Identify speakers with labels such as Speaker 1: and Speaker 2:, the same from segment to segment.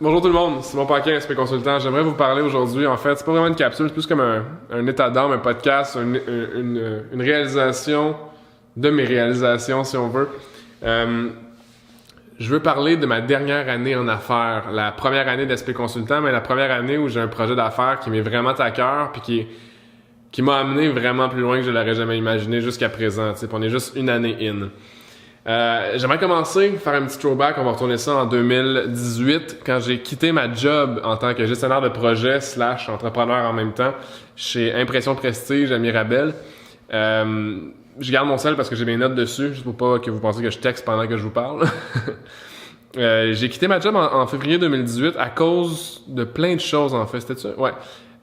Speaker 1: Bonjour tout le monde, c'est mon Paquin, SP Consultant. J'aimerais vous parler aujourd'hui, en fait, c'est pas vraiment une capsule, c'est plus comme un état d'âme, un podcast, une réalisation de mes réalisations, si on veut. Je veux parler de ma dernière année en affaires, la première année d'SP Consultant, mais la première année où j'ai un projet d'affaires qui m'est vraiment à cœur, puis qui m'a amené vraiment plus loin que je l'aurais jamais imaginé jusqu'à présent. Tu sais, on est juste une année in. J'aimerais commencer, faire un petit throwback, on va retourner ça en 2018, quand j'ai quitté ma job en tant que gestionnaire de projet / entrepreneur en même temps chez Impression Prestige à Mirabel. Je garde mon sel parce que j'ai mes notes dessus, juste pour pas que vous pensiez que je texte pendant que je vous parle. J'ai quitté ma job en février 2018 à cause de plein de choses en fait, c'était ça? Ouais.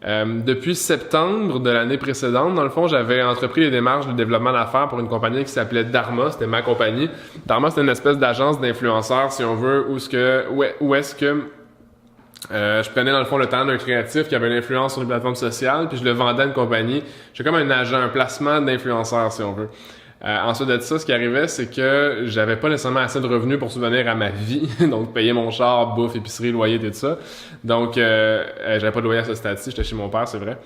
Speaker 1: Depuis septembre de l'année précédente, dans le fond, j'avais entrepris les démarches de développement d'affaires pour une compagnie qui s'appelait Dharma, c'était ma compagnie. Dharma, c'était une espèce d'agence d'influenceurs, si on veut, où est-ce que je prenais dans le fond le talent d'un créatif qui avait une influence sur les plateformes sociales, puis je le vendais à une compagnie. J'étais comme un agent, un placement d'influenceurs, si on veut. Ensuite de ça, ce qui arrivait, c'est que j'avais pas nécessairement assez de revenus pour subvenir à ma vie, donc payer mon char, bouffe, épicerie, loyer, tout ça. Donc, j'avais pas de loyer à ce stade-ci, j'étais chez mon père, c'est vrai.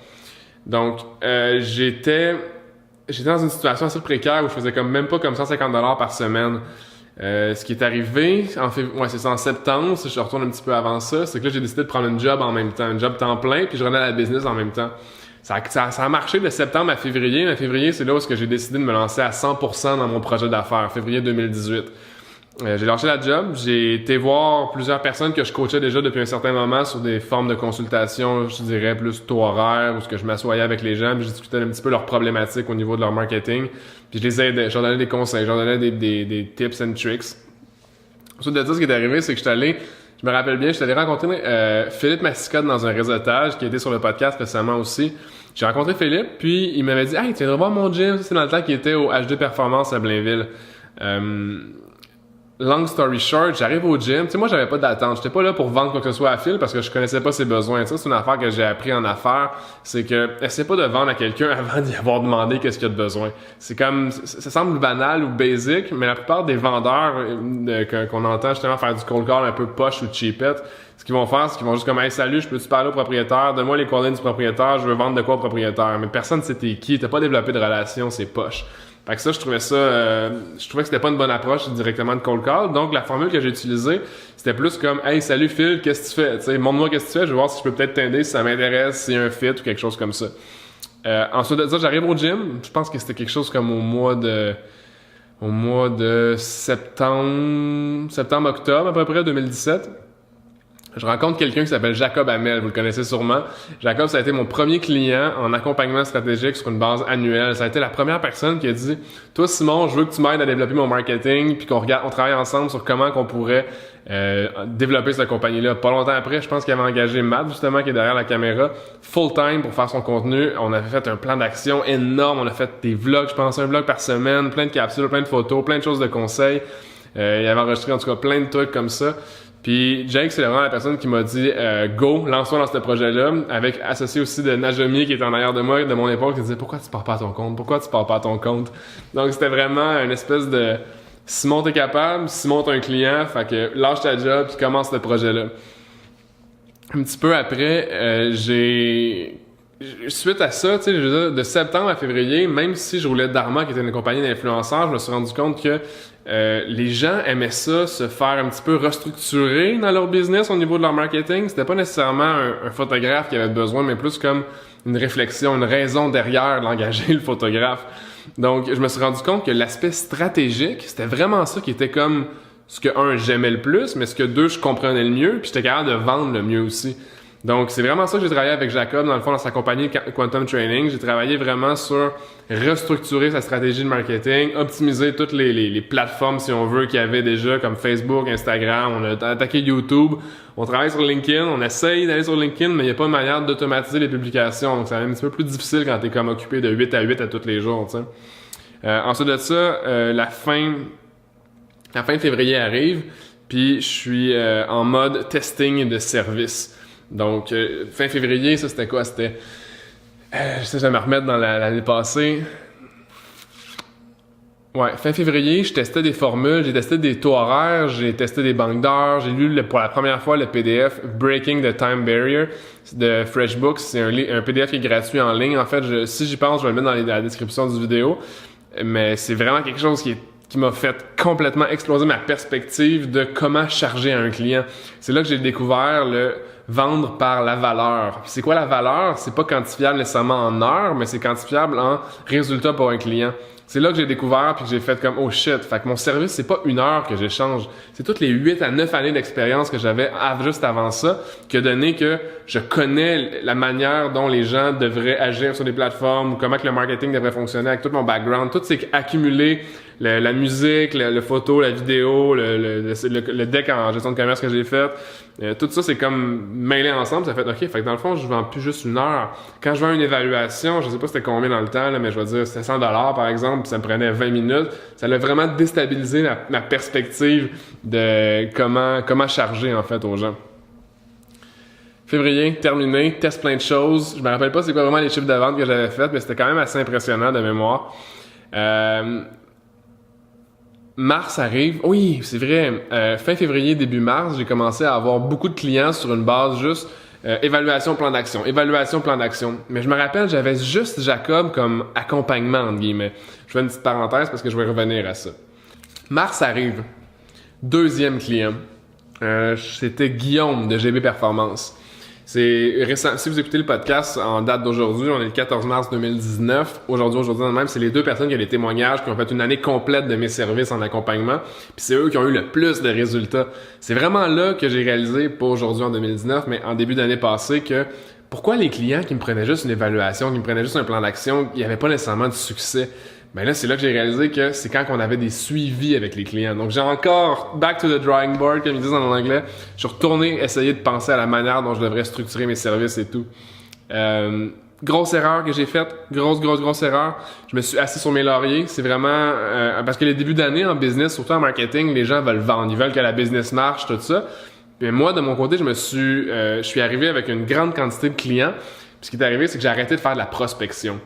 Speaker 1: Donc, j'étais dans une situation assez précaire où je faisais comme même pas comme 150$ par semaine. Ce qui est arrivé c'est en septembre, si je retourne un petit peu avant ça, c'est que là j'ai décidé de prendre une job en même temps, un job temps plein, puis je renais à la business en même temps. Ça a marché de septembre à février. Mais février, c'est là où j'ai décidé de me lancer à 100% dans mon projet d'affaires, février 2018. J'ai lâché la job, j'ai été voir plusieurs personnes que je coachais déjà depuis un certain moment sur des formes de consultation, je dirais plus taux horaire, où ce que je m'assoyais avec les gens, puis je discutais un petit peu leurs problématiques au niveau de leur marketing, puis je les aidais, je leur donnais des conseils, je leur donnais des tips and tricks. Ensuite de ça, ce qui est arrivé, c'est que je me rappelle bien, je suis allé rencontrer Philippe Massicotte dans un réseautage qui a été sur le podcast récemment aussi. J'ai rencontré Philippe, puis il m'avait dit « Hey, tu viendras voir mon gym ». C'est dans le temps qu'il était au HD Performance à Blainville. Long story short, j'arrive au gym. Tu sais, moi, j'avais pas d'attente. J'étais pas là pour vendre quoi que ce soit à Phil parce que je connaissais pas ses besoins. Ça, c'est une affaire que j'ai appris en affaires. C'est que, essaie pas de vendre à quelqu'un avant d'y avoir demandé qu'est-ce qu'il y a de besoin. C'est comme, ça semble banal ou basic, mais la plupart des vendeurs qu'on entend justement faire du cold call un peu poche ou cheapette, ce qu'ils vont faire, c'est qu'ils vont juste comme, hey, salut, je peux-tu parler au propriétaire? Donne-moi les coordonnées du propriétaire, je veux vendre de quoi au propriétaire. Mais personne ne sait t'es qui, t'as pas développé de relation, c'est poche. Fait que ça, je trouvais que c'était pas une bonne approche directement de cold call. Donc, la formule que j'ai utilisée, c'était plus comme, hey, salut Phil, qu'est-ce que tu fais? Tu sais, montre-moi qu'est-ce que tu fais, je vais voir si je peux peut-être t'aider, si ça m'intéresse, s'il y a un fit ou quelque chose comme ça. Ensuite de ça, j'arrive au gym. Je pense que c'était quelque chose comme au mois de septembre-octobre, à peu près, 2017. Je rencontre quelqu'un qui s'appelle Jacob Hamel, vous le connaissez sûrement. Jacob, ça a été mon premier client en accompagnement stratégique sur une base annuelle. Ça a été la première personne qui a dit « Toi, Simon, je veux que tu m'aides à développer mon marketing, puis on travaille ensemble sur comment qu'on pourrait développer cette compagnie-là. » Pas longtemps après, je pense qu'il avait engagé Matt, justement, qui est derrière la caméra, full-time pour faire son contenu. On avait fait un plan d'action énorme. On a fait des vlogs, je pense, un vlog par semaine, plein de capsules, plein de photos, plein de choses de conseils. Il avait enregistré, en tout cas, plein de trucs comme ça. Puis Jake, c'est vraiment la personne qui m'a dit go, lance-toi dans ce projet-là, avec associé aussi de Najomi qui est en arrière de moi, de mon époque, qui disait pourquoi tu pars pas à ton compte? Pourquoi tu pars pas à ton compte? Donc c'était vraiment une espèce de Simon t'es capable, Simon t'es un client, fait que lâche ta job puis commence ce projet-là. Un petit peu après, suite à ça, tu sais, de septembre à février, même si je roulais Dharma, qui était une compagnie d'influenceurs, je me suis rendu compte que les gens aimaient ça, se faire un petit peu restructurer dans leur business au niveau de leur marketing. C'était pas nécessairement un photographe qui avait besoin, mais plus comme une réflexion, une raison derrière d'engager le photographe. Donc, je me suis rendu compte que l'aspect stratégique, c'était vraiment ça qui était comme ce que, j'aimais le plus, mais ce que, je comprenais le mieux, puis j'étais capable de vendre le mieux aussi. Donc, c'est vraiment ça que j'ai travaillé avec Jacob, dans le fond, dans sa compagnie Quantum Training. J'ai travaillé vraiment sur restructurer sa stratégie de marketing, optimiser toutes les plateformes, si on veut, qu'il y avait déjà, comme Facebook, Instagram. On a attaqué YouTube. On travaille sur LinkedIn. On essaye d'aller sur LinkedIn, mais il n'y a pas de manière d'automatiser les publications. Donc, c'est un petit peu plus difficile quand tu es comme occupé de 8 à 8 à tous les jours, tu sais. Ensuite de ça, la fin février arrive, puis je suis en mode testing de service. Donc, fin février, ça c'était quoi? C'était... je vais me remettre dans l'année passée. Ouais, fin février, je testais des formules, j'ai testé des taux horaires, j'ai testé des banques d'heures, j'ai lu pour la première fois le PDF Breaking the Time Barrier de FreshBooks. C'est un PDF qui est gratuit en ligne. En fait, si j'y pense, je vais le mettre dans la description du vidéo. Mais c'est vraiment quelque chose qui m'a fait complètement exploser ma perspective de comment charger à un client. C'est là que j'ai découvert le vendre par la valeur. Puis c'est quoi la valeur? C'est pas quantifiable nécessairement en heures, mais c'est quantifiable en résultat pour un client. C'est là que j'ai découvert puis que j'ai fait comme oh shit. Fait que mon service, c'est pas 1 heure que j'échange. C'est toutes les 8 à 9 années d'expérience que j'avais juste avant ça qui a donné que je connais la manière dont les gens devraient agir sur des plateformes ou comment que le marketing devrait fonctionner avec tout mon background. Tout c'est accumulé. La musique, le photo, la vidéo, le deck en gestion de commerce que j'ai fait. Tout ça, c'est comme mêlé ensemble. Ça fait OK, fait que dans le fond, je vends plus juste 1 heure. Quand je vends une évaluation, je sais pas c'était combien dans le temps, là, mais je vais dire c'était $100 par exemple, puis ça me prenait 20 minutes. Ça a vraiment déstabilisé ma perspective de comment charger en fait aux gens. Février, terminé, teste plein de choses. Je me rappelle pas c'est quoi vraiment les chiffres de vente que j'avais fait, mais c'était quand même assez impressionnant de mémoire. Mars arrive. Oui, c'est vrai. Fin février, début mars, j'ai commencé à avoir beaucoup de clients sur une base juste évaluation, plan d'action. Évaluation, plan d'action. Mais je me rappelle, j'avais juste Jacob comme accompagnement, entre guillemets. Je fais une petite parenthèse parce que je vais revenir à ça. Mars arrive. 2e client. C'était Guillaume de GB Performance. C'est récent. Si vous écoutez le podcast en date d'aujourd'hui, on est le 14 mars 2019. Aujourd'hui même, c'est les 2 personnes qui ont des témoignages, qui ont fait une année complète de mes services en accompagnement. Puis c'est eux qui ont eu le plus de résultats. C'est vraiment là que j'ai réalisé, pas aujourd'hui en 2019, mais en début d'année passée, que pourquoi les clients qui me prenaient juste une évaluation, qui me prenaient juste un plan d'action, il n'y avait pas nécessairement de succès. Ben là, c'est là que j'ai réalisé que c'est quand on avait des suivis avec les clients. Donc, j'ai encore back to the drawing board, comme ils disent en anglais. Je suis retourné essayer de penser à la manière dont je devrais structurer mes services et tout. Grosse erreur que j'ai faite. Grosse erreur. Je me suis assis sur mes lauriers. C'est vraiment... parce que les débuts d'année en business, surtout en marketing, les gens veulent vendre. Ils veulent que la business marche, tout ça. Mais moi, de mon côté, je suis arrivé avec une grande quantité de clients. Puis ce qui est arrivé, c'est que j'ai arrêté de faire de la prospection.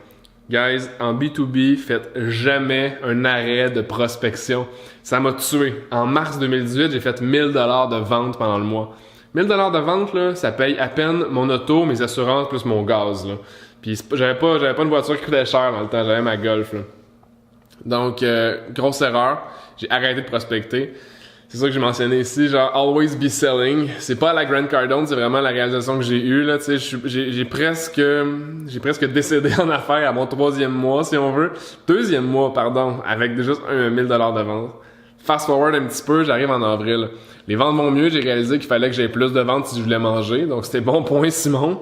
Speaker 1: Guys, en B2B, faites jamais un arrêt de prospection. Ça m'a tué. En mars 2018, j'ai fait 1000$ de vente pendant le mois. 1000$ de vente, là, ça paye à peine mon auto, mes assurances plus mon gaz, là. Puis j'avais pas une voiture qui coûtait cher dans le temps, j'avais ma Golf, là. Donc, grosse erreur. J'ai arrêté de prospecter. C'est ça que j'ai mentionné ici, genre always be selling. C'est pas à la Grant Cardone, c'est vraiment la réalisation que j'ai eue là. Tu sais, j'ai presque décédé en affaires à mon 3e mois, si on veut, 2e mois, pardon, avec juste 1000$ de vente. Fast forward un petit peu, j'arrive en avril. Les ventes vont mieux, j'ai réalisé qu'il fallait que j'aie plus de ventes si je voulais manger, donc c'était bon point Simon.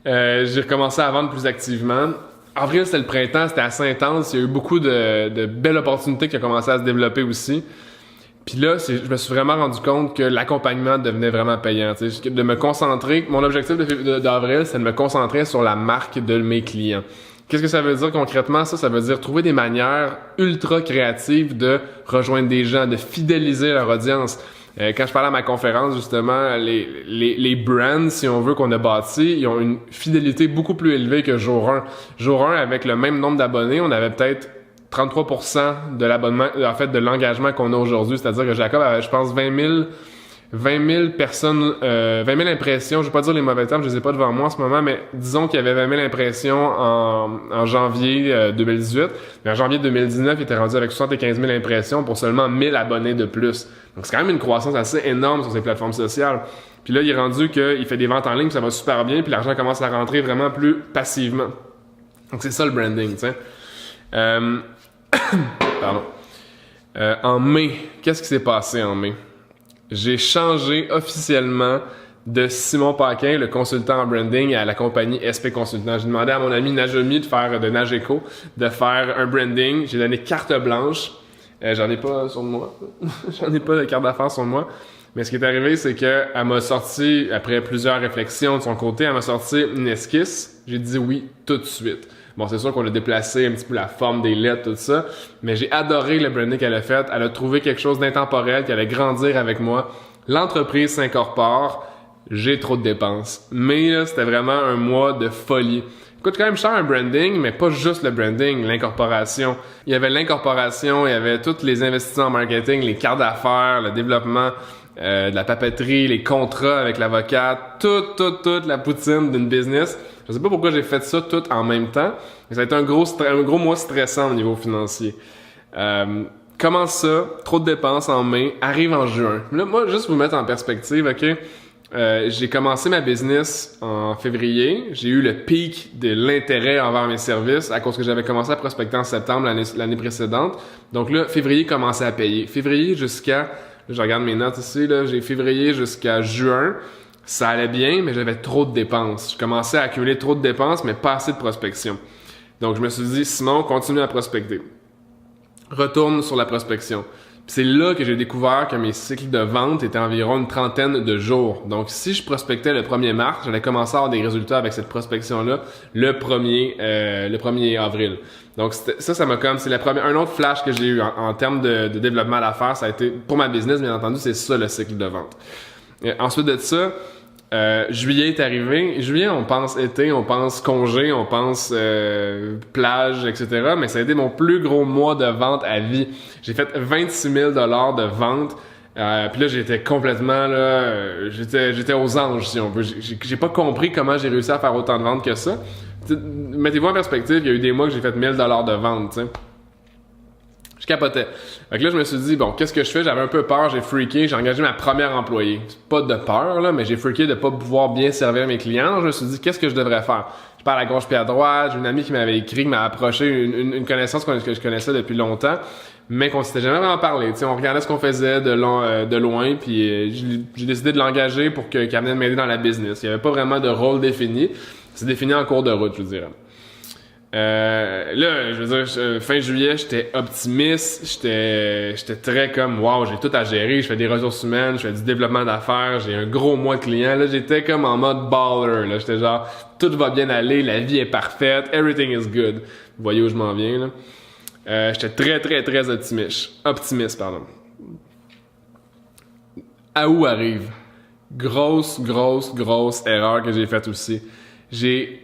Speaker 1: J'ai recommencé à vendre plus activement. Avril, c'était le printemps, c'était assez intense. Il y a eu beaucoup de belles opportunités qui ont commencé à se développer aussi. Puis là, je me suis vraiment rendu compte que l'accompagnement devenait vraiment payant. T'sais, de me concentrer, mon objectif d'avril, c'est de me concentrer sur la marque de mes clients. Qu'est-ce que ça veut dire concrètement? Ça veut dire trouver des manières ultra créatives de rejoindre des gens, de fidéliser leur audience. Quand je parlais à ma conférence, justement, les brands, si on veut, qu'on a bâtis, ils ont une fidélité beaucoup plus élevée que Jour 1. Jour 1, avec le même nombre d'abonnés, on avait peut-être 33% de l'abonnement, en fait, de l'engagement qu'on a aujourd'hui. C'est-à-dire que Jacob avait, je pense, 20 000 personnes, 20 000 impressions. Je vais pas dire les mauvais termes, je les ai pas devant moi en ce moment, mais disons qu'il y avait 20 000 impressions en janvier 2018. Mais en janvier 2019, il était rendu avec 75 000 impressions pour seulement 1000 abonnés de plus. Donc, c'est quand même une croissance assez énorme sur ces plateformes sociales. Puis là, il est rendu qu'il fait des ventes en ligne, puis ça va super bien, puis l'argent commence à rentrer vraiment plus passivement. Donc, c'est ça le branding, tu sais. Pardon. En mai, qu'est-ce qui s'est passé en mai? J'ai changé officiellement de Simon Paquin, le consultant en branding, à la compagnie SP Consultant. J'ai demandé à mon ami Najemi de Nageco de faire un branding. J'ai donné carte blanche. J'en ai pas sur moi. J'en ai pas de carte d'affaires sur moi. Mais ce qui est arrivé, c'est qu'elle m'a sorti, après plusieurs réflexions de son côté, elle m'a sorti une esquisse. J'ai dit oui tout de suite. Bon, c'est sûr qu'on a déplacé un petit peu la forme des lettres, tout ça, mais j'ai adoré le branding qu'elle a fait. Elle a trouvé quelque chose d'intemporel qui allait grandir avec moi. L'entreprise s'incorpore. J'ai trop de dépenses. Mais là, c'était vraiment un mois de folie. coûte quand même cher un branding, mais pas juste le branding, l'incorporation. Il y avait l'incorporation, il y avait tous les investissements en marketing, les cartes d'affaires, le développement de la papeterie, les contrats avec l'avocat, toute la poutine d'une business. Je sais pas pourquoi j'ai fait ça tout en même temps, mais ça a été un gros mois stressant au niveau financier. Comment ça, trop de dépenses en mai, arrive en juin. Là, moi, juste vous mettre en perspective, ok? J'ai commencé ma business en février. J'ai eu le pic de l'intérêt envers mes services à cause que j'avais commencé à prospecter en septembre l'année précédente. Donc là, février commençait à payer. Février jusqu'à, je regarde mes notes ici, là, j'ai février jusqu'à juin. Ça allait bien, mais j'avais trop de dépenses. Je commençais à accumuler trop de dépenses, mais pas assez de prospection. Donc je me suis dit, Simon, continue à prospecter. Retourne sur la prospection. Puis c'est là que j'ai découvert que mes cycles de vente étaient environ une trentaine de jours. Donc, si je prospectais le 1er mars, j'allais commencer à avoir des résultats avec cette prospection-là le 1er avril. Donc, ça m'a comme, c'est un autre flash que j'ai eu en termes de développement à l'affaire. Ça a été, pour ma business, bien entendu, c'est ça le cycle de vente. Ensuite de ça, juillet est arrivé. Juillet, on pense été, on pense congé, on pense plage, etc. Mais ça a été mon plus gros mois de vente à vie. J'ai fait 26 000 $ de vente. Puis là, j'étais complètement là, j'étais aux anges si on veut. J'ai pas compris comment j'ai réussi à faire autant de ventes que ça. Mettez-vous en perspective, il y a eu des mois que j'ai fait 1 000 $ de vente, tu sais. Je capotais. Fait que là, je me suis dit, bon, qu'est-ce que je fais? J'avais un peu peur, j'ai freaké, j'ai engagé ma première employée. C'est pas de peur, là, mais j'ai freaké de pas pouvoir bien servir mes clients. Je me suis dit, qu'est-ce que je devrais faire? Je parle à gauche puis à droite. J'ai une amie qui m'avait écrit, qui m'a approché, une connaissance que je connaissais depuis longtemps, mais qu'on s'était jamais vraiment parlé. Tu sais, on regardait ce qu'on faisait de loin, puis j'ai décidé de l'engager pour qu'elle vienne m'aider dans la business. Il y avait pas vraiment de rôle défini. C'est défini en cours de route, je vous dirais. Là, je veux dire, fin juillet, j'étais optimiste, j'étais très comme, wow, j'ai tout à gérer, je fais des ressources humaines, je fais du développement d'affaires, j'ai un gros mois de clients, là, j'étais comme en mode baller, là, j'étais genre, tout va bien aller, la vie est parfaite, everything is good. Vous voyez où je m'en viens, là. J'étais très optimiste, pardon. À où arrive? Grosse erreur que j'ai faite aussi. C'est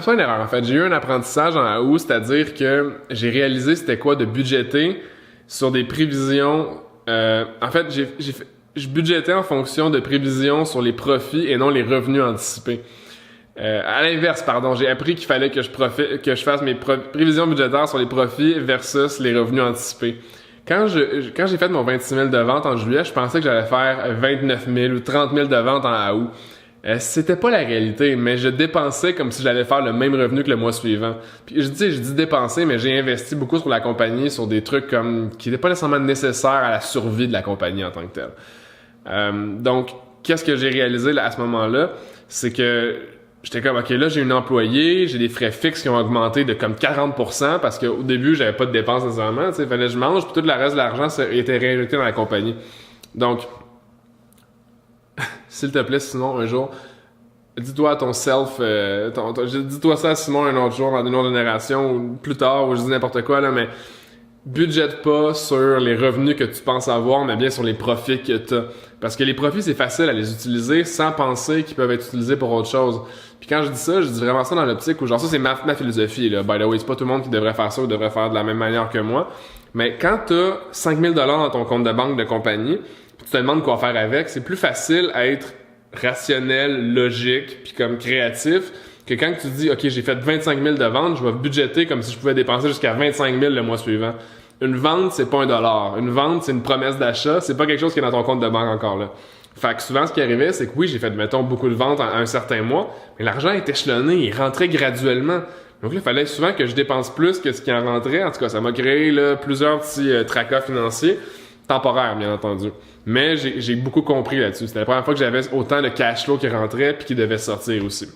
Speaker 1: pas une erreur en fait, j'ai eu un apprentissage en août, c'est-à-dire que j'ai réalisé c'était quoi de budgéter sur des prévisions. En fait, je budgétais en fonction de prévisions sur les profits et non les revenus anticipés. À l'inverse, pardon, j'ai appris qu'il fallait que je fasse mes prévisions budgétaires sur les profits versus les revenus anticipés. Quand j'ai fait mon 26 000 de vente en juillet, je pensais que j'allais faire 29 000 ou 30 000 de vente en août. C'était pas la réalité, mais je dépensais comme si j'allais faire le même revenu que le mois suivant. Puis je dis dépenser, mais j'ai investi beaucoup sur la compagnie, sur des trucs comme qui n'étaient pas nécessairement nécessaires à la survie de la compagnie en tant que telle. Donc, qu'est-ce que j'ai réalisé là, à ce moment-là? C'est que j'étais comme, OK, là, j'ai une employée, j'ai des frais fixes qui ont augmenté de comme 40% parce qu'au début, j'avais pas de dépenses nécessairement. Tu sais, fallait que je mange, puis tout le reste de l'argent était réinjecté dans la compagnie. Donc, s'il te plaît, Simon, un jour, dis-toi à ton self, dis-toi ça à Simon un autre jour, dans une autre génération, ou plus tard, ou je dis n'importe quoi, là, mais budgète pas sur les revenus que tu penses avoir, mais bien sur les profits que tu as. Parce que les profits, c'est facile à les utiliser sans penser qu'ils peuvent être utilisés pour autre chose. Puis quand je dis ça, je dis vraiment ça dans l'optique où, genre, ça, c'est ma philosophie, là. By the way, c'est pas tout le monde qui devrait faire ça ou devrait faire de la même manière que moi. Mais quand tu as 5 000 $ dans ton compte de banque de compagnie, tu te demandes quoi faire avec, c'est plus facile à être rationnel, logique, puis comme créatif, que quand tu dis, OK, j'ai fait 25 000 de ventes, je vais budgéter comme si je pouvais dépenser jusqu'à 25 000 le mois suivant. Une vente, c'est pas $1. Une vente, c'est une promesse d'achat, c'est pas quelque chose qui est dans ton compte de banque encore là. Fait que souvent, ce qui arrivait, c'est que oui, j'ai fait, mettons, beaucoup de ventes en un certain mois, mais l'argent est échelonné, il rentrait graduellement. Donc là, il fallait souvent que je dépense plus que ce qui en rentrait. En tout cas, ça m'a créé là, plusieurs petits tracas financiers, temporaires, bien entendu. Mais j'ai beaucoup compris là-dessus. C'était la première fois que j'avais autant de cash flow qui rentrait puis qui devait sortir aussi.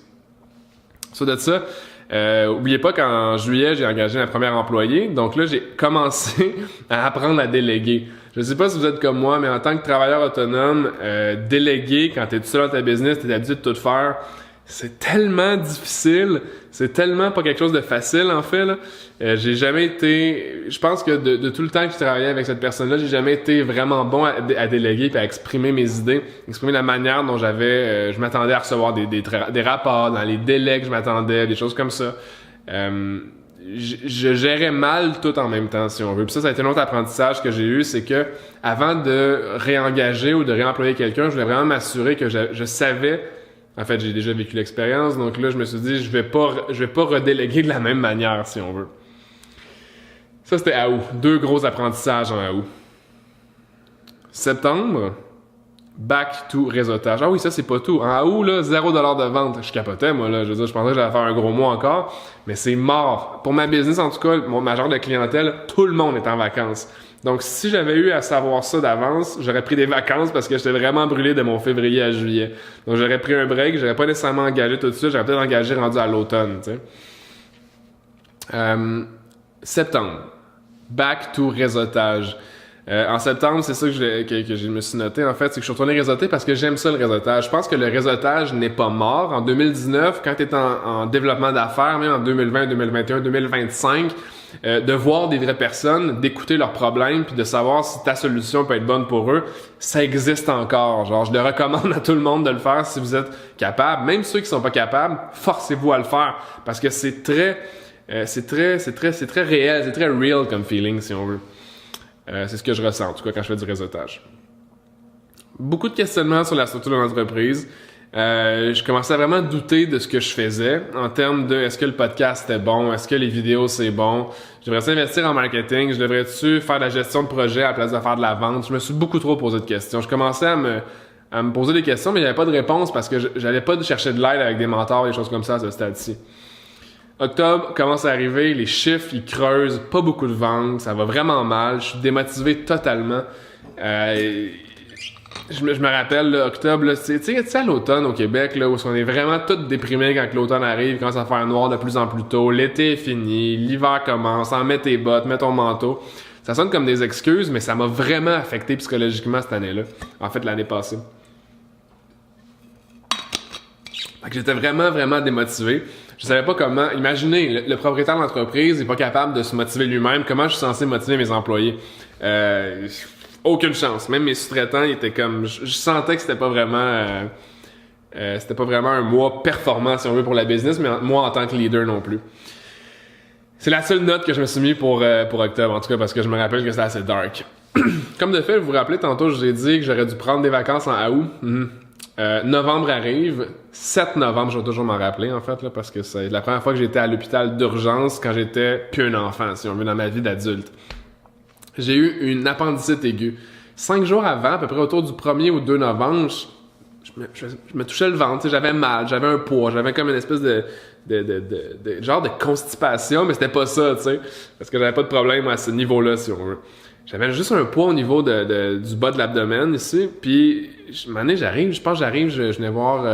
Speaker 1: Sur de ça, oubliez pas qu'en juillet, j'ai engagé ma première employée. Donc là, j'ai commencé à apprendre à déléguer. Je sais pas si vous êtes comme moi, mais en tant que travailleur autonome, déléguer quand tu es tout seul dans ta business, tu es habitué de tout faire, c'est tellement difficile, c'est tellement pas quelque chose de facile en fait là. J'ai jamais été, je pense que de tout le temps que je travaillais avec cette personne-là, j'ai jamais été vraiment bon à déléguer puis à exprimer mes idées, exprimer la manière dont je m'attendais à recevoir des rapports, dans les délais que je m'attendais, des choses comme ça. Je gérais mal tout en même temps, si on veut. Puis ça a été un autre apprentissage que j'ai eu, c'est que avant de réengager ou de réemployer quelqu'un, je voulais vraiment m'assurer que je savais. En fait, j'ai déjà vécu l'expérience, donc là, je me suis dit, je vais pas redéléguer de la même manière, si on veut. Ça, c'était à août. 2 gros apprentissages en août. Septembre, back to réseautage. Ah oui, ça, c'est pas tout. En août, là, 0$ de vente. Je capotais, moi, là. Je veux dire, je pensais que j'allais faire un gros mois encore, mais c'est mort. Pour ma business, en tout cas, ma genre de clientèle, tout le monde est en vacances. Donc, si j'avais eu à savoir ça d'avance, j'aurais pris des vacances parce que j'étais vraiment brûlé de mon février à juillet. Donc, j'aurais pris un break, j'aurais pas nécessairement engagé tout de suite, j'aurais peut-être engagé rendu à l'automne, tu sais. Septembre. Back to réseautage. En septembre, c'est ça que je me suis noté, en fait, c'est que je suis retourné réseauter parce que j'aime ça, le réseautage. Je pense que le réseautage n'est pas mort. En 2019, quand tu es en développement d'affaires, même en 2020, 2021, 2025, de voir des vraies personnes, d'écouter leurs problèmes, puis de savoir si ta solution peut être bonne pour eux, ça existe encore. Genre, je le recommande à tout le monde de le faire si vous êtes capable. Même ceux qui sont pas capables, forcez-vous à le faire parce que c'est très réel, c'est très real comme feeling, si on veut. C'est ce que je ressens, en tout cas, quand je fais du réseautage. Beaucoup de questionnements sur la structure de l'entreprise. Je commençais à vraiment douter de ce que je faisais en termes de est-ce que le podcast était bon, est-ce que les vidéos c'est bon, je devrais-tu investir en marketing, je devrais-tu faire de la gestion de projet à la place de faire de la vente. Je me suis beaucoup trop posé de questions. Je commençais à me poser des questions, mais il n'y avait pas de réponse parce que j'allais pas chercher de l'aide avec des mentors, des choses comme ça à ce stade-ci. Octobre commence à arriver, les chiffres ils creusent, pas beaucoup de ventes, ça va vraiment mal, je suis démotivé totalement. Je me rappelle, là, octobre, là, tu sais, à l'automne au Québec, là, où on est vraiment tous déprimés quand l'automne arrive, il commence à faire noir de plus en plus tôt, l'été est fini, l'hiver commence, en mets tes bottes, mets ton manteau. Ça sonne comme des excuses, mais ça m'a vraiment affecté psychologiquement cette année-là. En fait, l'année passée. Fait que j'étais vraiment, vraiment démotivé. Je savais pas comment. Imaginez, le propriétaire de l'entreprise n'est pas capable de se motiver lui-même. Comment je suis censé motiver mes employés? Aucune chance. Même mes sous-traitants, ils étaient comme. Je sentais que c'était pas vraiment un mois performant, si on veut, pour la business, mais moi en tant que leader non plus. C'est la seule note que je me suis mis pour octobre, en tout cas, parce que je me rappelle que c'était assez dark. Comme de fait, vous vous rappelez, tantôt, je vous ai dit que j'aurais dû prendre des vacances en août. Novembre arrive, 7 novembre, je vais toujours m'en rappeler en fait, là, parce que c'est la première fois que j'étais à l'hôpital d'urgence quand j'étais plus un enfant, si on veut, dans ma vie d'adulte. J'ai eu une appendicite aiguë. 5 jours avant, à peu près autour du 1er ou 2 novembre, je me touchais le ventre, j'avais mal, j'avais un poids, j'avais comme une espèce de genre de constipation, mais c'était pas ça, tu sais, parce que j'avais pas de problème à ce niveau-là, si on veut. J'avais juste un poids au niveau du bas de l'abdomen ici, puis un moment donné, je venais voir,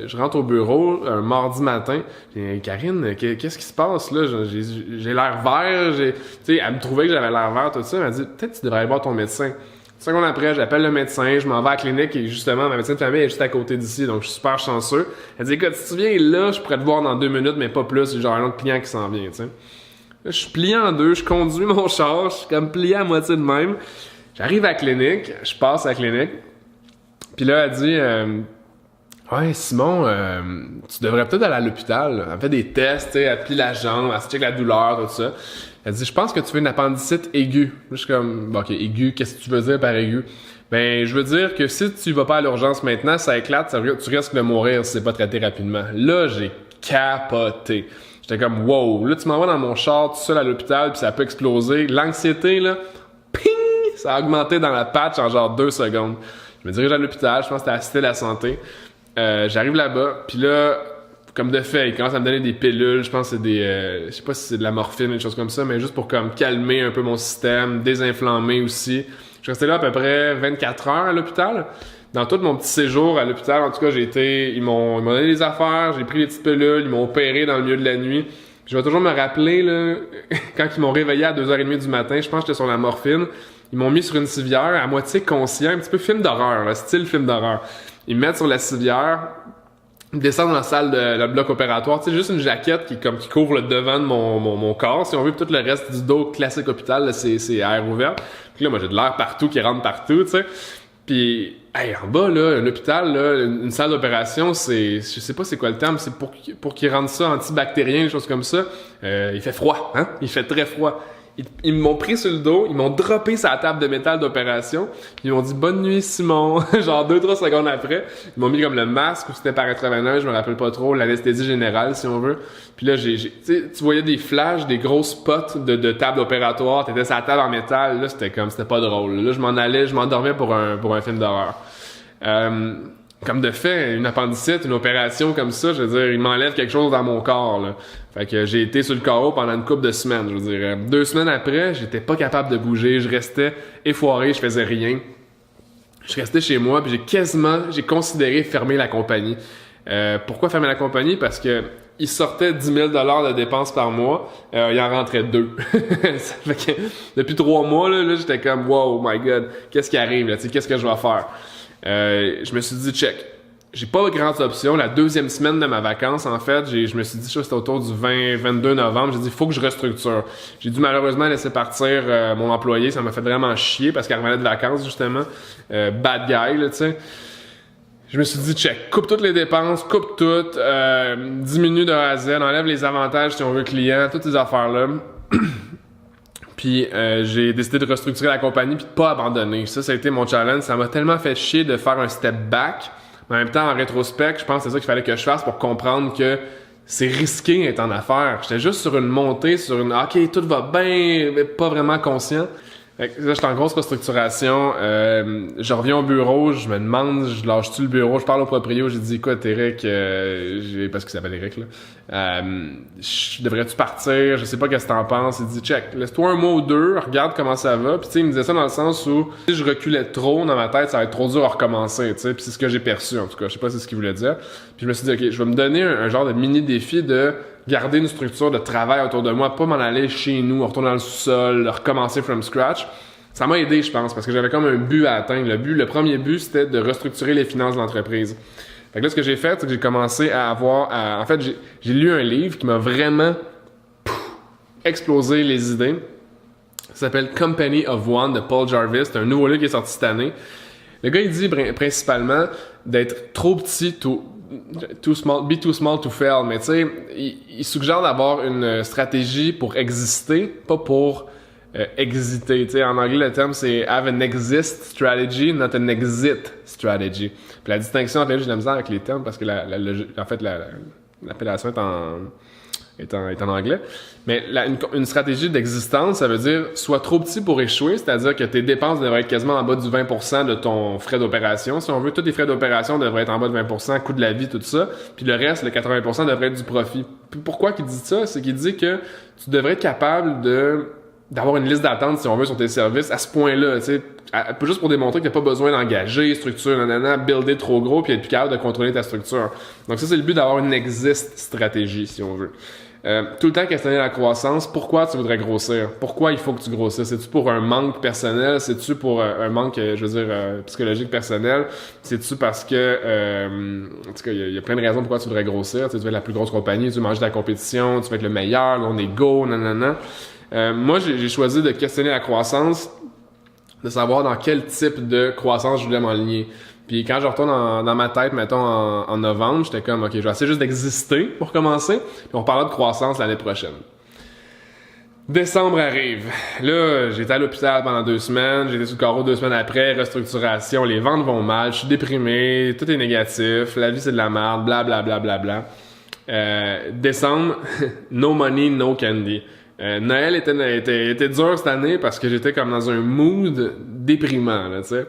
Speaker 1: je rentre au bureau un mardi matin, j'ai dit, Karine, qu'est-ce qui se passe là? J'ai l'air vert, tu sais, elle me trouvait que j'avais l'air vert, tout ça, elle m'a dit, peut-être que tu devrais aller voir ton médecin. 5 secondes après, j'appelle le médecin, je m'en vais à la clinique et justement, ma médecin de famille est juste à côté d'ici, donc je suis super chanceux. Elle dit, écoute, si tu viens là, je pourrais te voir dans 2 minutes, mais pas plus, j'ai genre un autre client qui s'en vient, tu sais. Là, je suis plié en deux, je conduis mon char, je suis comme plié à moitié de même. J'arrive à la clinique, je passe à la clinique. Puis là, elle dit ouais, Simon, tu devrais peut-être aller à l'hôpital. Elle fait des tests, elle plie la jambe, elle se check la douleur, tout ça. Elle dit, je pense que tu fais une appendicite aiguë. Je suis comme, bon, ok, aiguë, qu'est-ce que tu veux dire par aiguë? Ben, je veux dire que si tu vas pas à l'urgence maintenant, ça éclate, tu risques de mourir si c'est pas traité rapidement. Là, j'ai capoté. J'étais comme, wow, là, tu m'envoies dans mon char tout seul à l'hôpital, puis ça peut exploser. L'anxiété, là, ping, ça a augmenté dans la patch en genre 2 secondes. Je me dirige à l'hôpital, je pense que c'était à la Cité de la Santé. J'arrive là-bas, puis là, comme de fait, ils commencent à me donner des pilules, je pense que c'est je sais pas si c'est de la morphine, des choses comme ça, mais juste pour comme calmer un peu mon système, désinflammer aussi. Je suis resté là à peu près 24 heures à l'hôpital. Dans tout mon petit séjour à l'hôpital, en tout cas, ils m'ont donné des affaires, j'ai pris les petites pilules, ils m'ont opéré dans le milieu de la nuit. Je vais toujours me rappeler, là, quand ils m'ont réveillé à 2h30 du matin, je pense que j'étais sur la morphine, ils m'ont mis sur une civière, à moitié conscient, un petit peu film d'horreur, là, style film d'horreur. Ils me mettent sur la civière, descendre dans la salle de le bloc opératoire, tu sais, juste une jaquette qui couvre le devant de mon corps, si on veut, puis tout le reste du dos classique hôpital, là, c'est air ouvert. Puis là, moi, j'ai de l'air partout qui rentre partout, tu sais. Puis, hey, en bas, là, un hôpital, là, une salle d'opération, je sais pas c'est quoi le terme, c'est pour qu'ils rendent ça antibactérien, des choses comme ça. Il fait froid, hein? Il fait très froid. Ils m'ont pris sur le dos, ils m'ont droppé sa table de métal d'opération, ils m'ont dit «Bonne nuit, Simon!» Genre 2-3 secondes après, ils m'ont mis comme le masque, ou c'était par intraveineuse, je me rappelle pas trop, l'anesthésie générale, si on veut. Puis là, tu voyais des flashs, des gros spots de table opératoire, t'étais sur la table en métal, là, c'était pas drôle. Là, je m'endormais pour un film d'horreur. Comme de fait, une appendicite, une opération comme ça, je veux dire, il m'enlève quelque chose dans mon corps, là. Fait que j'ai été sur le carreau pendant une couple de semaines, je veux dire. 2 semaines après, j'étais pas capable de bouger, je restais effoiré, je faisais rien. Je restais chez moi, puis j'ai considéré fermer la compagnie. Pourquoi fermer la compagnie? Parce que il sortait 10 000 $ de dépenses par mois, il en rentrait 2. Ça fait que depuis 3 mois, là j'étais comme, wow, my God, qu'est-ce qui arrive, là, tu sais, qu'est-ce que je vais faire? Je me suis dit, check, j'ai pas grandes options. La 2e semaine de ma vacance, en fait, je me suis dit, c'était autour du 22 novembre, j'ai dit, faut que je restructure. J'ai dû malheureusement laisser partir mon employé, ça m'a fait vraiment chier parce qu'elle revenait de vacances, justement. Bad guy, là, tu sais. Je me suis dit, check, coupe toutes les dépenses, coupe toutes, diminue de A à Z, enlève les avantages si on veut client, toutes ces affaires-là. Puis j'ai décidé de restructurer la compagnie puis de pas abandonner. Ça a été mon challenge. Ça m'a tellement fait chier de faire un step back. Mais en même temps, en rétrospect, je pense que c'est ça qu'il fallait que je fasse pour comprendre que c'est risqué d'être en affaires. J'étais juste sur une montée, sur une « OK, tout va bien », mais pas vraiment conscient. Fait que là, j'étais en grosse restructuration. Je reviens au bureau, je me demande, je lâche-tu le bureau, je parle au proprio, j'ai dit écoute Eric, parce qu'il s'appelle Eric là, devrais-tu partir, je sais pas qu'est-ce que t'en penses. Il dit check, laisse-toi un mois ou 2, regarde comment ça va. Puis tu sais, il me disait ça dans le sens où si je reculais trop dans ma tête, ça va être trop dur à recommencer, tu sais. Puis c'est ce que j'ai perçu en tout cas, je sais pas si c'est ce qu'il voulait dire. Puis je me suis dit ok, je vais me donner un genre de mini défi de garder une structure de travail autour de moi, pas m'en aller chez nous, retourner dans le sous-sol, recommencer from scratch. Ça m'a aidé, je pense, parce que j'avais comme un but à atteindre. Le premier but, c'était de restructurer les finances de l'entreprise. Fait que là, ce que j'ai fait, c'est que j'ai commencé à en fait, j'ai lu un livre qui m'a vraiment explosé les idées. Ça s'appelle Company of One de Paul Jarvis. C'est un nouveau livre qui est sorti cette année. Le gars, il dit principalement d'être trop petit, be too small to fail. Mais tu sais, il suggère d'avoir une stratégie pour exister, pas pour exiter. Tu sais, en anglais, le terme, c'est have an exist strategy, not an exit strategy. Puis la distinction entre les deux, j'ai de la misère avec les termes parce que en fait, l'appellation est en anglais. Mais une stratégie d'existence, ça veut dire soit trop petit pour échouer, c'est-à-dire que tes dépenses devraient être quasiment en bas du 20% de ton frais d'opération. Si on veut, tous tes frais d'opération devraient être en bas de 20%, coût de la vie, tout ça. Puis le reste, le 80% devrait être du profit. Puis pourquoi qu'il dit ça? C'est qu'il dit que tu devrais être capable d'avoir une liste d'attente, si on veut, sur tes services à ce point-là, tu sais, juste pour démontrer que t'as pas besoin d'engager, structure, builder trop gros puis être plus capable de contrôler ta structure. Donc ça, c'est le but d'avoir une exist stratégie, si on veut. Tout le temps questionner la croissance. Pourquoi tu voudrais grossir? Pourquoi il faut que tu grossisses? C'est-tu pour un manque personnel? C'est-tu pour un manque, je veux dire, psychologique personnel? C'est-tu parce que, en tout cas, il y a plein de raisons pourquoi tu voudrais grossir. Tu veux être la plus grosse compagnie, tu veux manger de la compétition, tu veux être le meilleur, on est go, nanana. Moi, j'ai choisi de questionner la croissance, de savoir dans quel type de croissance je voulais m'aligner. Puis quand je retourne dans ma tête, mettons, en novembre, j'étais comme, OK, je vais essayer juste d'exister pour commencer, puis on parlera de croissance l'année prochaine. Décembre arrive. Là, j'étais à l'hôpital pendant 2 semaines, j'étais sous le carreau 2 semaines après, restructuration, les ventes vont mal, je suis déprimé, tout est négatif, la vie c'est de la merde, bla bla bla bla bla. Décembre, no money, no candy. Noël était dur cette année parce que j'étais comme dans un mood déprimant, là, tu sais.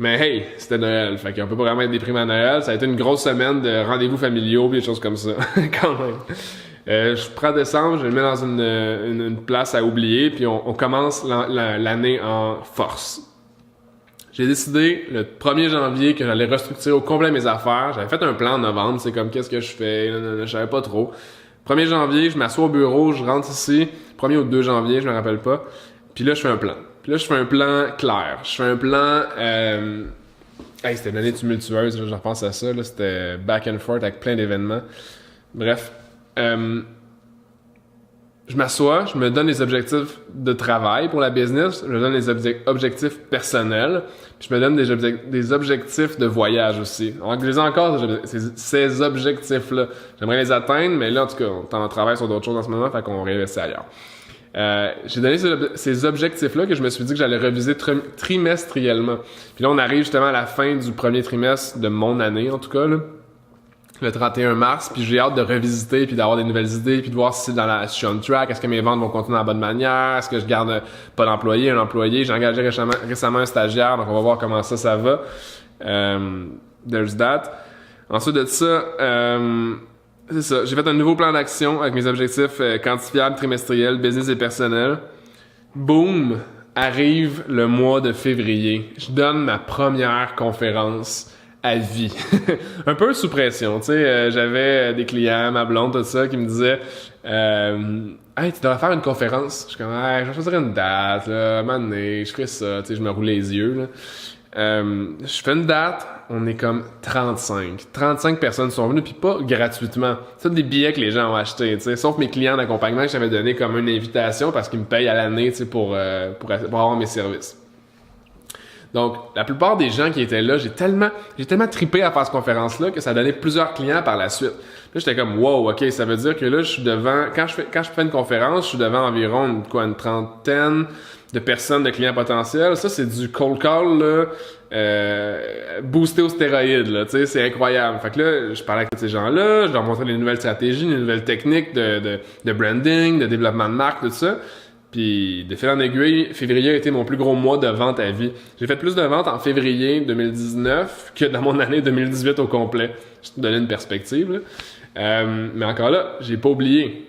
Speaker 1: Mais hey, c'était Noël, fait qu'on peut pas vraiment être déprimé à Noël. Ça a été une grosse semaine de rendez-vous familiaux pis des choses comme ça, quand même. Je prends décembre, je le mets dans une place à oublier, puis on commence l'année en force. J'ai décidé le 1er janvier que j'allais restructurer au complet mes affaires. J'avais fait un plan en novembre, c'est comme qu'est-ce que je fais, je savais pas trop. 1er janvier, je m'assois au bureau, je rentre ici. 1er ou 2 janvier, je me rappelle pas. Puis là, je fais un plan. Puis là, je fais un plan clair. Je fais un plan Hey, c'était une année tumultueuse, là, je repense à ça. Là, c'était back and forth avec plein d'événements. Bref. Je m'assois, je me donne les objectifs de travail pour la business, je me donne les objectifs personnels, puis je me donne des objectifs de voyage aussi. Donc, je les ai encore, ces objectifs-là. J'aimerais les atteindre, mais là, en tout cas, on est en travail sur d'autres choses en ce moment, fait qu'on réinvestit ailleurs. J'ai donné ces objectifs-là que je me suis dit que j'allais reviser trimestriellement. Puis là, on arrive justement à la fin du premier trimestre de mon année, en tout cas, là. Le 31 mars, puis j'ai hâte de revisiter, puis d'avoir des nouvelles idées, puis de voir si je suis on track, est-ce que mes ventes vont continuer de la bonne manière, est-ce que je garde pas d'employé, un employé. J'ai engagé récemment un stagiaire, donc on va voir comment ça va. There's that. Ensuite de ça, c'est ça. J'ai fait un nouveau plan d'action avec mes objectifs quantifiables, trimestriels, business et personnels. Boom! Arrive le mois de février. Je donne ma première conférence à vie. Un peu sous pression, tu sais. J'avais des clients, ma blonde, tout ça, qui me disaient hey, tu devrais faire une conférence. Je suis comme, hey, je vais choisir une date, là, un moment donné, je ferai ça, tu sais, je me roule les yeux, là. Je fais une date, on est comme 35. 35 personnes sont venues, puis pas gratuitement. C'est des billets que les gens ont achetés, tu sais. Sauf mes clients d'accompagnement que j'avais donné comme une invitation parce qu'ils me payent à l'année, tu sais, pour avoir mes services. Donc, la plupart des gens qui étaient là, j'ai tellement trippé à faire cette conférence-là que ça a donné plusieurs clients par la suite. Là, j'étais comme, wow, ok, ça veut dire que là, je suis devant, quand je fais une conférence, je suis devant environ, une trentaine de personnes, de clients potentiels. Ça, c'est du cold call, là, boosté aux stéroïdes, là, tu sais, c'est incroyable. Fait que là, je parlais avec tous ces gens-là, je leur montrais les nouvelles stratégies, les nouvelles techniques de branding, de développement de marque, tout ça. Puis, de fil en aiguille, février a été mon plus gros mois de vente à vie. J'ai fait plus de ventes en février 2019 que dans mon année 2018 au complet. Je te donne une perspective, là. Mais encore là, j'ai pas oublié.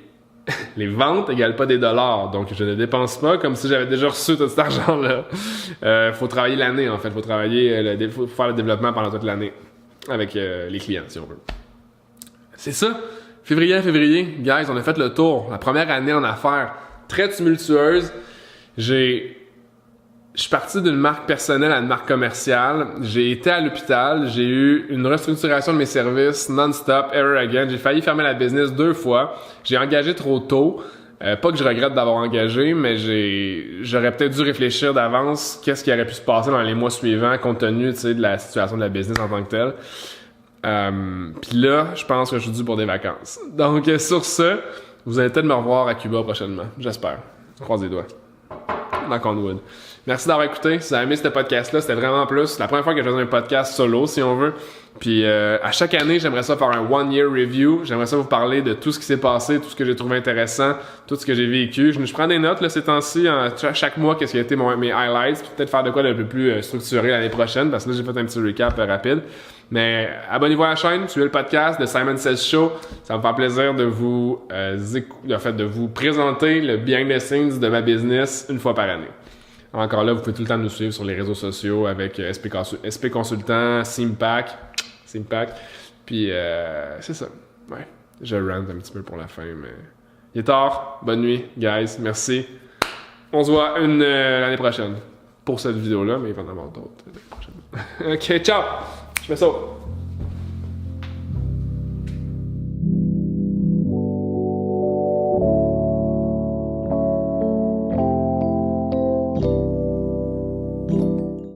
Speaker 1: Les ventes égalent pas des dollars. Donc, je ne dépense pas comme si j'avais déjà reçu tout cet argent-là. Faut travailler l'année, en fait. Faut faire le développement pendant toute l'année. Avec les clients, si on veut. C'est ça. Février à février, guys, on a fait le tour. La première année en affaires. Très tumultueuse. Je suis parti d'une marque personnelle à une marque commerciale. J'ai été à l'hôpital. J'ai eu une restructuration de mes services non-stop, ever again. J'ai failli fermer la business 2 fois. J'ai engagé trop tôt. Pas que je regrette d'avoir engagé, mais j'aurais peut-être dû réfléchir d'avance qu'est-ce qui aurait pu se passer dans les mois suivants compte tenu, tu sais, de la situation de la business en tant que telle. Puis là, je pense que je suis dû pour des vacances. Donc, sur ce, vous allez peut-être me revoir à Cuba prochainement. J'espère. Croise les doigts. Knock on wood. Merci d'avoir écouté. Si vous avez aimé ce podcast-là, c'était vraiment plus. C'est la première fois que je faisais un podcast solo, si on veut. Puis à chaque année, j'aimerais ça faire un one-year review. J'aimerais ça vous parler de tout ce qui s'est passé, tout ce que j'ai trouvé intéressant, tout ce que j'ai vécu. Je prends des notes là, ces temps-ci, chaque mois, qu'est-ce qui a été mes highlights. Puis peut-être faire de quoi de un peu plus structuré l'année prochaine, parce que là, j'ai fait un petit recap rapide. Mais abonnez-vous à la chaîne, suivez le podcast de Simon Says Show. Ça va me faire plaisir de vous présenter le behind the scenes de ma business une fois par année. Encore là, vous pouvez tout le temps nous suivre sur les réseaux sociaux avec SP Consultant, Simpack. Puis c'est ça. Ouais. Je rant un petit peu pour la fin, mais il est tard. Bonne nuit, guys. Merci. On se voit l'année prochaine. Pour cette vidéo-là, mais il va y en avoir d'autres l'année prochaine. Ok, ciao! Je fais ça.